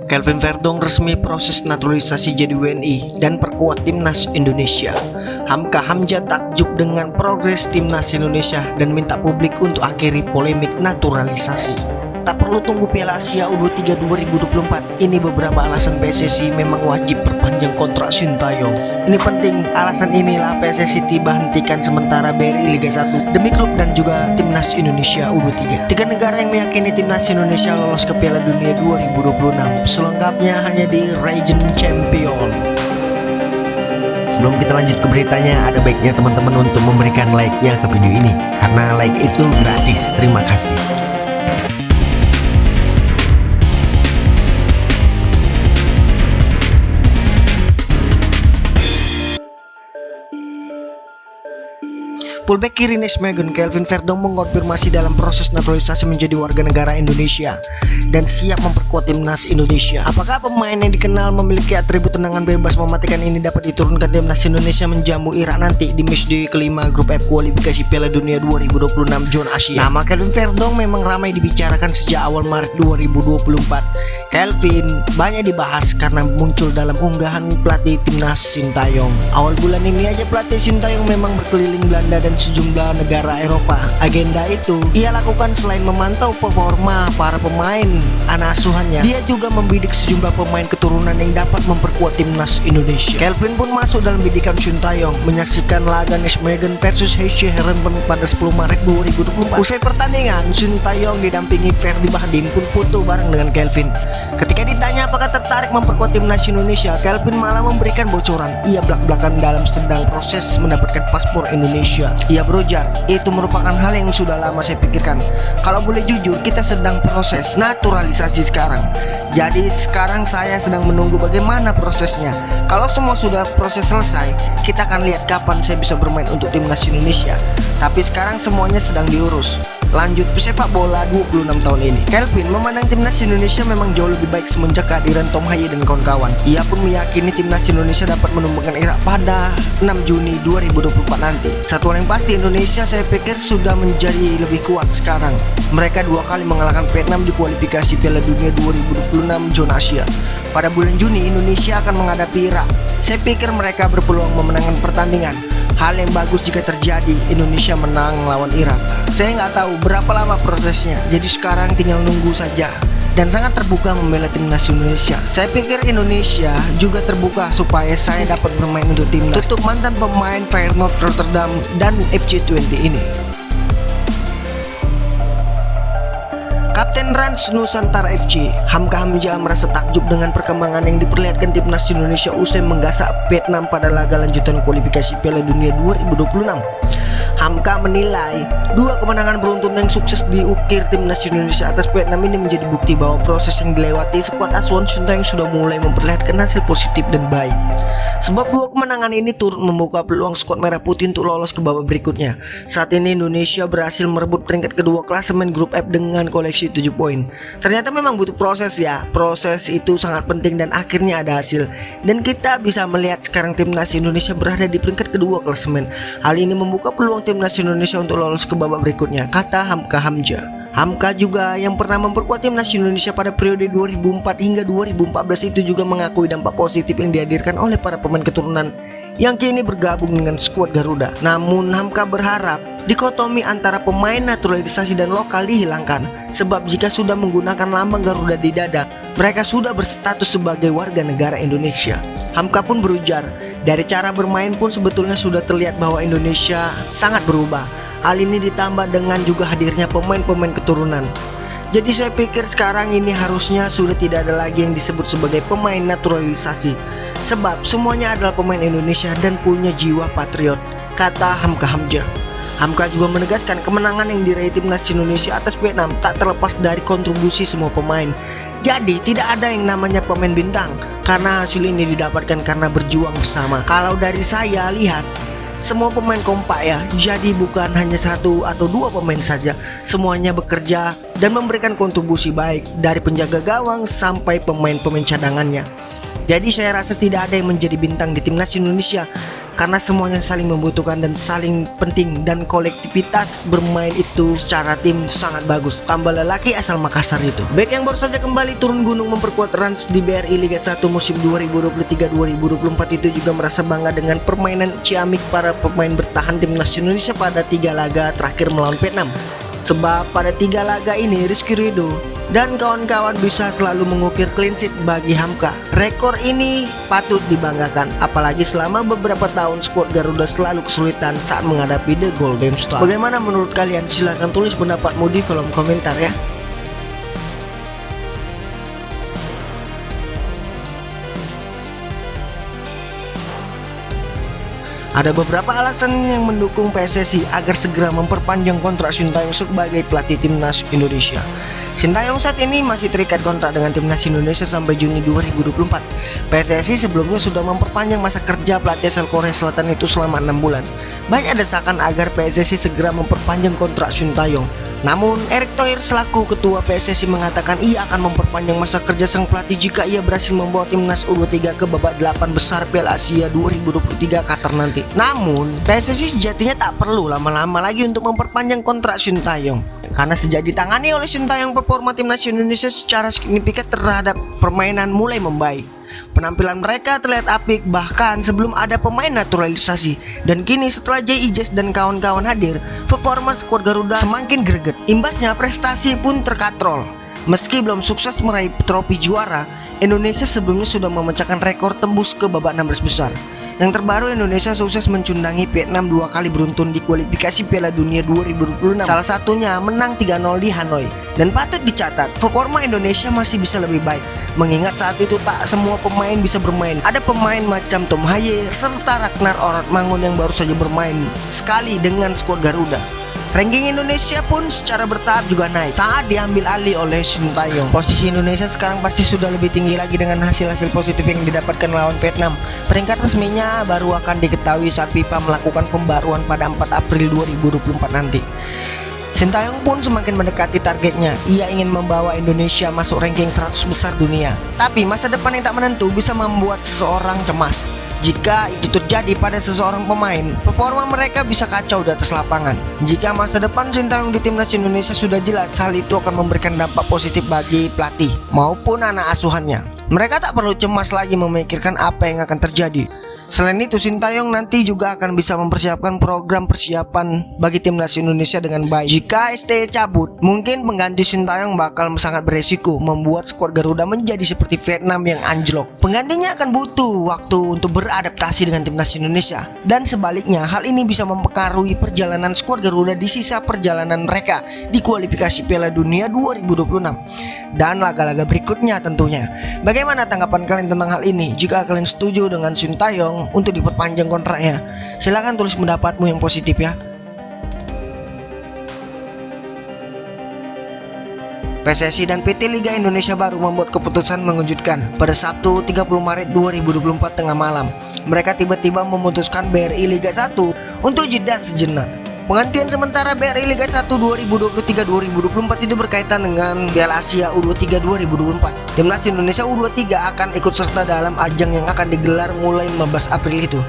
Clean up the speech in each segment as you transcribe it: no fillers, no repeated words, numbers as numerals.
Kelvin Verdong resmi proses naturalisasi jadi WNI dan perkuat timnas Indonesia. Hamka Hamzah takjub dengan progres timnas Indonesia dan minta publik untuk akhiri polemik naturalisasi. Tak perlu tunggu Piala Asia U23 2024. Ini beberapa alasan PSSI memang wajib perpanjang kontrak Sintayong. Ini penting, alasan inilah PSSI tiba hentikan sementara BRI Liga 1 demi klub dan juga timnas Indonesia U23. Tiga negara yang meyakini timnas Indonesia lolos ke Piala Dunia 2026. Selengkapnya hanya di Region Champion. Sebelum kita lanjut ke beritanya, ada baiknya teman-teman untuk memberikan like-nya ke video ini, karena like itu gratis. Terima kasih. Fullback kiri Nijmegen Kelvin Verdong mengonfirmasi dalam proses naturalisasi menjadi warga negara Indonesia dan siap memperkuat timnas Indonesia. Apakah pemain yang dikenal memiliki atribut tendangan bebas mematikan ini dapat diturunkan timnas Indonesia menjamu Irak nanti di matchday kelima grup F kualifikasi Piala Dunia 2026 zona Asia? Nama Kelvin Verdong memang ramai dibicarakan sejak awal Maret 2024. Kelvin banyak dibahas karena muncul dalam unggahan pelatih timnas Sintayong. Awal bulan ini aja pelatih Sintayong memang berkeliling Belanda dan sejumlah negara Eropa. Agenda itu ia lakukan selain memantau performa para pemain anak asuhannya, dia juga membidik sejumlah pemain keturunan yang dapat memperkuat timnas Indonesia. Kelvin pun masuk dalam bidikan Sintayong menyaksikan laga Nijmegen versus HC Herenveen pada 10 Maret 2024. Usai pertandingan, Sintayong didampingi Ferdi Bahdim pun foto bareng dengan Kelvin. Ketika ditanya apakah tertarik memperkuat timnas Indonesia, Kelvin malah memberikan bocoran ia belak-belakan dalam sedang proses mendapatkan paspor Indonesia. Ia berujar, itu merupakan hal yang sudah lama saya pikirkan. Kalau boleh jujur, kita sedang proses naturalisasi sekarang. Jadi sekarang saya sedang menunggu bagaimana prosesnya. Kalau semua sudah proses selesai, kita akan lihat kapan saya bisa bermain untuk timnas Indonesia. Tapi sekarang semuanya sedang diurus. Lanjut pesepak bola 26 tahun ini, Kelvin memandang timnas Indonesia memang jauh lebih baik semenjak kehadiran Tom Haye dan kawan-kawan. Ia pun meyakini timnas Indonesia dapat menumbangkan Irak pada 6 Juni 2024 nanti. Satu hal yang pasti, Indonesia saya pikir sudah menjadi lebih kuat sekarang. Mereka 2 kali mengalahkan Vietnam di kualifikasi Piala Dunia 2026 zona Asia. Pada bulan Juni Indonesia akan menghadapi Irak. Saya pikir mereka berpeluang memenangkan pertandingan. Hal yang bagus jika terjadi Indonesia menang lawan Irak. Saya nggak tahu berapa lama prosesnya, jadi sekarang tinggal nunggu saja. Dan sangat terbuka membela timnas Indonesia. Saya pikir Indonesia juga terbuka supaya saya dapat bermain untuk timnas. Tutup mantan pemain Feyenoord Rotterdam dan FC20 ini. Kapten Rans Nusantara FC, Hamka Hamzah merasa takjub dengan perkembangan yang diperlihatkan timnas Indonesia usai menggasak Vietnam pada laga lanjutan kualifikasi Piala Dunia 2026. Hamka menilai 2 kemenangan beruntun yang sukses diukir timnas Indonesia atas Vietnam ini menjadi bukti bahwa proses yang dilewati skuad asuhan Sintayong sudah mulai memperlihatkan hasil positif dan baik. Sebab 2 kemenangan ini turut membuka peluang skuad merah putih untuk lolos ke babak berikutnya. Saat ini Indonesia berhasil merebut peringkat kedua klasemen grup F dengan koleksi 7 poin. Ternyata memang butuh proses ya. Proses itu sangat penting dan akhirnya ada hasil. Dan kita bisa melihat sekarang timnas Indonesia berada di peringkat kedua klasemen. Hal ini membuka peluang timnas Indonesia untuk lolos ke babak berikutnya, kata Hamka Hamzah. Hamka juga yang pernah memperkuat timnas Indonesia pada periode 2004 hingga 2014 itu juga mengakui dampak positif yang dihadirkan oleh para pemain keturunan yang kini bergabung dengan skuad Garuda. Namun Hamka berharap dikotomi antara pemain naturalisasi dan lokal dihilangkan, sebab jika sudah menggunakan lambang Garuda di dada, mereka sudah berstatus sebagai warga negara Indonesia. Hamka pun berujar, dari cara bermain pun sebetulnya sudah terlihat bahwa Indonesia sangat berubah. Hal ini ditambah dengan juga hadirnya pemain-pemain keturunan. Jadi saya pikir sekarang ini harusnya sudah tidak ada lagi yang disebut sebagai pemain naturalisasi, sebab semuanya adalah pemain Indonesia dan punya jiwa patriot, kata Hamka Hamzah. Hamka juga menegaskan kemenangan yang diraih timnas Indonesia atas Vietnam tak terlepas dari kontribusi semua pemain. Jadi tidak ada yang namanya pemain bintang, karena hasil ini didapatkan karena berjuang bersama. Kalau dari saya lihat, semua pemain kompak ya, jadi bukan hanya 1 atau 2 pemain saja. Semuanya bekerja dan memberikan kontribusi baik, dari penjaga gawang sampai pemain-pemain cadangannya. Jadi saya rasa tidak ada yang menjadi bintang di timnas Indonesia. karena semuanya saling membutuhkan dan saling penting, dan kolektivitas bermain itu secara tim sangat bagus. Tambah lelaki asal Makassar itu. Back yang baru saja kembali turun gunung memperkuat rans di BRI Liga 1 musim 2023-2024 itu juga merasa bangga dengan permainan ciamik para pemain bertahan timnas Indonesia pada 3 laga terakhir melawan Vietnam. Sebab pada 3 laga ini Rizky Ridho dan kawan-kawan bisa selalu mengukir clean sheet bagi Hamka. Rekor ini patut dibanggakan, apalagi selama beberapa tahun skuad Garuda selalu kesulitan saat menghadapi The Golden Star. Bagaimana menurut kalian? Silahkan tulis pendapatmu di kolom komentar ya. Ada beberapa alasan yang mendukung PSSI agar segera memperpanjang kontrak Sintayong sebagai pelatih timnas Indonesia. Sintayong saat ini masih terikat kontrak dengan timnas Indonesia sampai Juni 2024. PSSI sebelumnya sudah memperpanjang masa kerja pelatih asal Korea Selatan itu selama 6 bulan. Banyak desakan agar PSSI segera memperpanjang kontrak Sintayong. Namun, Erick Thohir selaku ketua PSSI mengatakan ia akan memperpanjang masa kerja sang pelatih jika ia berhasil membawa timnas U23 ke babak 8 besar Piala Asia 2023 Qatar nanti. Namun, PSSI sejatinya tak perlu lama-lama lagi untuk memperpanjang kontrak Sintayong, karena sejak ditangani oleh Sintayong, performa timnas Indonesia secara signifikan terhadap permainan mulai membaik. Penampilan mereka terlihat apik bahkan sebelum ada pemain naturalisasi, dan kini setelah Jay Ijes dan kawan-kawan hadir, performa skuad Garuda semakin greget. Imbasnya prestasi pun terkatrol. Meski belum sukses meraih trofi juara, Indonesia sebelumnya sudah memecahkan rekor tembus ke babak 16 besar. Yang terbaru, Indonesia sukses mencundangi Vietnam 2 kali beruntun di kualifikasi Piala Dunia 2026. Salah satunya menang 3-0 di Hanoi. Dan patut dicatat, performa Indonesia masih bisa lebih baik, mengingat saat itu tak semua pemain bisa bermain. Ada pemain macam Tom Haye serta Ragnar Oratmangun yang baru saja bermain sekali dengan skuad Garuda. Ranking Indonesia pun secara bertahap juga naik saat diambil alih oleh Sintayong. Posisi Indonesia sekarang pasti sudah lebih tinggi lagi dengan hasil-hasil positif yang didapatkan lawan Vietnam. Peringkat resminya baru akan diketahui saat FIFA melakukan pembaruan pada 4 April 2024 nanti. Sintayong pun semakin mendekati targetnya. Ia ingin membawa Indonesia masuk ranking 100 besar dunia. Tapi masa depan yang tak menentu bisa membuat seseorang cemas. Jika itu terjadi pada seseorang pemain, performa mereka bisa kacau di atas lapangan. Jika masa depan Sintayong di timnas Indonesia sudah jelas, hal itu akan memberikan dampak positif bagi pelatih maupun anak asuhannya. Mereka tak perlu cemas lagi memikirkan apa yang akan terjadi. Selain itu, Sintayong nanti juga akan bisa mempersiapkan program persiapan bagi timnas Indonesia dengan baik. Jika ST cabut, mungkin pengganti Sintayong bakal sangat beresiko membuat skuad Garuda menjadi seperti Vietnam yang anjlok. Penggantinya akan butuh waktu untuk beradaptasi dengan timnas Indonesia. Dan sebaliknya, hal ini bisa mempengaruhi perjalanan skuad Garuda di sisa perjalanan mereka di kualifikasi Piala Dunia 2026 dan laga-laga berikutnya tentunya. Bagaimana tanggapan kalian tentang hal ini? Jika kalian setuju dengan Sintayong untuk diperpanjang kontraknya, silahkan tulis pendapatmu yang positif ya. PSSI dan PT Liga Indonesia baru membuat keputusan mengejutkan. Pada Sabtu 30 Maret 2024 tengah malam, mereka tiba-tiba memutuskan BRI Liga 1 untuk jeda sejenak. Penghentian sementara BRI Liga 1 2023-2024 itu berkaitan dengan Piala Asia U23 2024. Timnas Indonesia U23 akan ikut serta dalam ajang yang akan digelar mulai 15 April itu.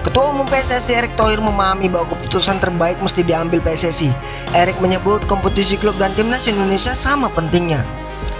Ketua Umum PSSI Erick Thohir memahami bahwa keputusan terbaik mesti diambil PSSI. Erick menyebut kompetisi klub dan timnas Indonesia sama pentingnya.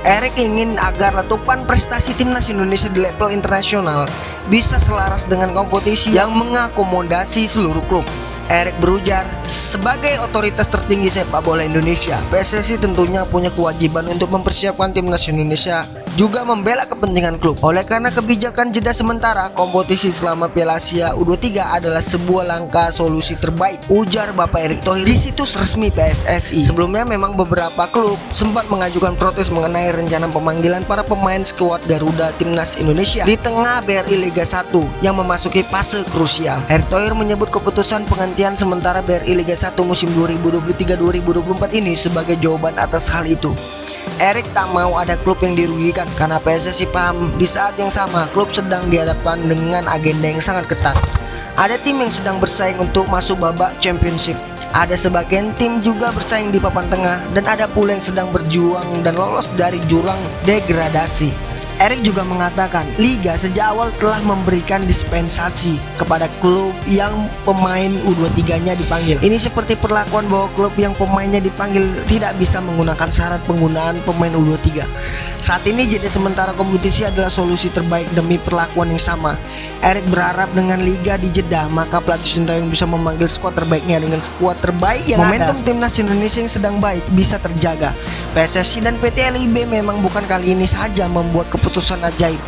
Erick ingin agar letupan prestasi timnas Indonesia di level internasional bisa selaras dengan kompetisi yang mengakomodasi seluruh klub. Erick berujar, sebagai otoritas tertinggi sepak bola Indonesia, PSSI tentunya punya kewajiban untuk mempersiapkan timnas Indonesia, juga membela kepentingan klub. Oleh karena kebijakan jeda sementara kompetisi selama Piala Asia U23 adalah sebuah langkah solusi terbaik, ujar Bapak Erick Thohir di situs resmi PSSI. Sebelumnya memang beberapa klub sempat mengajukan protes mengenai rencana pemanggilan para pemain skuad Garuda timnas Indonesia di tengah BRI Liga 1 yang memasuki fase krusial. Erick Thohir menyebut keputusan penghentian sementara BRI Liga 1 musim 2023-2024 ini sebagai jawaban atas hal itu. Erick tak mau ada klub yang dirugikan karena PSSI paham di saat yang sama klub sedang dihadapkan dengan agenda yang sangat ketat. Ada tim yang sedang bersaing untuk masuk babak championship, ada sebagian tim juga bersaing di papan tengah, dan ada pula yang sedang berjuang dan lolos dari jurang degradasi. Erik juga mengatakan, Liga sejak awal telah memberikan dispensasi kepada klub yang pemain U23-nya dipanggil. Ini seperti perlakuan bahwa klub yang pemainnya dipanggil tidak bisa menggunakan syarat penggunaan pemain U23. Saat ini jeda sementara kompetisi adalah solusi terbaik demi perlakuan yang sama. Erik berharap dengan Liga dijeda, maka pelatih Sintayong bisa memanggil skuad terbaiknya dengan skuad terbaik yang momentum ada. Timnas Indonesia yang sedang baik bisa terjaga. PSSI dan PT LIB memang bukan kali ini saja membuat keputusan ajaib,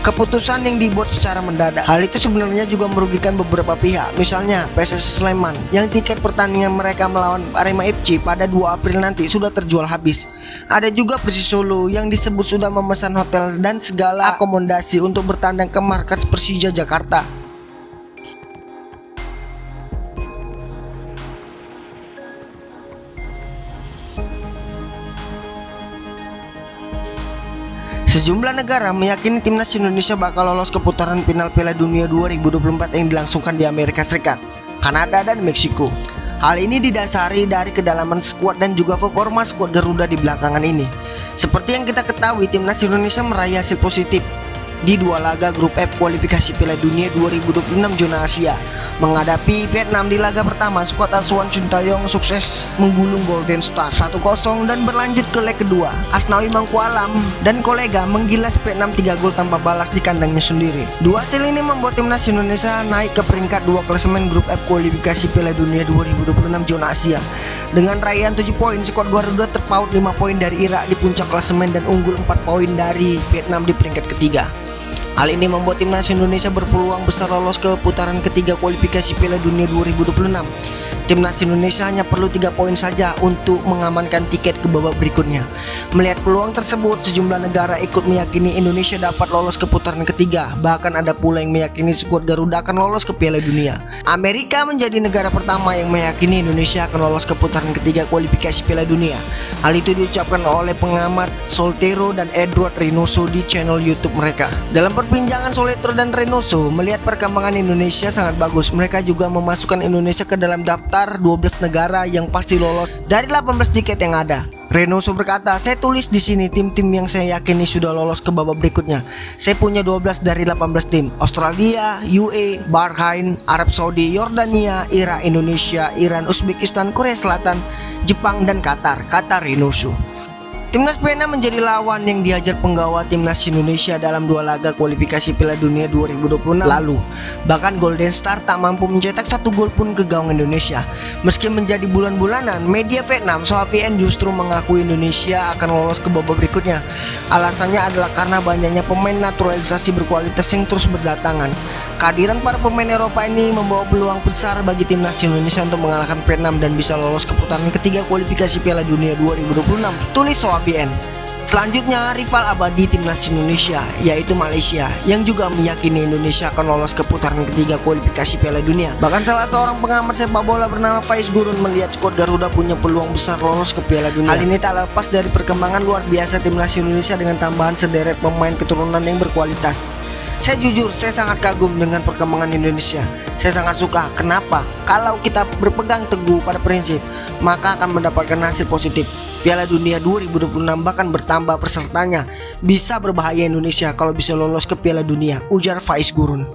keputusan yang dibuat secara mendadak. Hal itu sebenarnya juga merugikan beberapa pihak, misalnya PSSI Sleman yang tiket pertandingan mereka melawan Arema FC pada 2 April nanti sudah terjual habis. Ada juga Persis Solo yang disebut sudah memesan hotel dan segala akomodasi untuk bertandang ke markas Persija Jakarta. Sejumlah negara meyakini timnas Indonesia bakal lolos ke putaran final Piala Dunia 2024 yang dilangsungkan di Amerika Serikat, Kanada, dan Meksiko. Hal ini didasari dari kedalaman skuad dan juga performa skuad Garuda di belakangan ini. Seperti yang kita ketahui, timnas Indonesia meraih hasil positif di 2 laga grup F kualifikasi Piala Dunia 2026 zona Asia. Menghadapi Vietnam di laga pertama, skuad asuhan Sintayong sukses menggulung Golden Star 1-0 dan berlanjut ke leg kedua. Asnawi Mangkualam dan kolega menggilas Vietnam 3 gol tanpa balas di kandangnya sendiri. Dua hasil ini membuat timnas Indonesia naik ke peringkat 2 klasemen grup F kualifikasi Piala Dunia 2026 zona Asia. Dengan raihan 7 poin, skuad Garuda terpaut 5 poin dari Irak di puncak klasemen dan unggul 4 poin dari Vietnam di peringkat ketiga. Hal ini membuat timnas Indonesia berpeluang besar lolos ke putaran ketiga kualifikasi Piala Dunia 2026. Timnas Indonesia hanya perlu 3 poin saja untuk mengamankan tiket ke babak berikutnya. Melihat peluang tersebut, sejumlah negara ikut meyakini Indonesia dapat lolos ke putaran ketiga. Bahkan ada pula yang meyakini skuad Garuda akan lolos ke Piala Dunia. Amerika menjadi negara pertama yang meyakini Indonesia akan lolos ke putaran ketiga kualifikasi Piala Dunia. Hal itu diucapkan oleh pengamat Soltero dan Edward Reynoso di channel YouTube mereka. Dalam perbincangan, Soltero dan Reynoso melihat perkembangan Indonesia sangat bagus. Mereka juga memasukkan Indonesia ke dalam daftar 12 negara yang pasti lolos dari 18 tiket yang ada. Reynoso berkata, saya tulis di sini tim-tim yang saya yakini sudah lolos ke babak berikutnya. Saya punya 12 dari 18 tim: Australia, UAE, Bahrain, Arab Saudi, Yordania, Irak, Indonesia, Iran, Uzbekistan, Korea Selatan, Jepang, dan Qatar, kata Reynoso. Timnas Vietnam menjadi lawan yang dihajar penggawa timnas Indonesia dalam 2 laga kualifikasi Piala Dunia 2026 lalu. Bahkan Golden Star tak mampu mencetak 1 gol pun ke gawang Indonesia. Meski menjadi bulan-bulanan, media Vietnam SOAVN justru mengakui Indonesia akan lolos ke babak berikutnya. Alasannya adalah karena banyaknya pemain naturalisasi berkualitas yang terus berdatangan. Kehadiran para pemain Eropa ini membawa peluang besar bagi timnas Indonesia untuk mengalahkan Vietnam dan bisa lolos ke putaran ketiga kualifikasi Piala Dunia 2026, tulis SOAVN. Selanjutnya, rival abadi timnas Indonesia yaitu Malaysia yang juga meyakini Indonesia akan lolos ke putaran ketiga kualifikasi Piala Dunia. Bahkan salah seorang pengamat sepak bola bernama Faiz Gurun melihat skuad Garuda punya peluang besar lolos ke Piala Dunia. Hal ini tak lepas dari perkembangan luar biasa timnas Indonesia dengan tambahan sederet pemain keturunan yang berkualitas. Saya jujur, saya sangat kagum dengan perkembangan Indonesia. Saya sangat suka. Kenapa? Kalau kita berpegang teguh pada prinsip, maka akan mendapatkan hasil positif. Piala Dunia 2026 bahkan bertambah pesertanya. Bisa berbahaya Indonesia kalau bisa lolos ke Piala Dunia, ujar Faiz Gurun.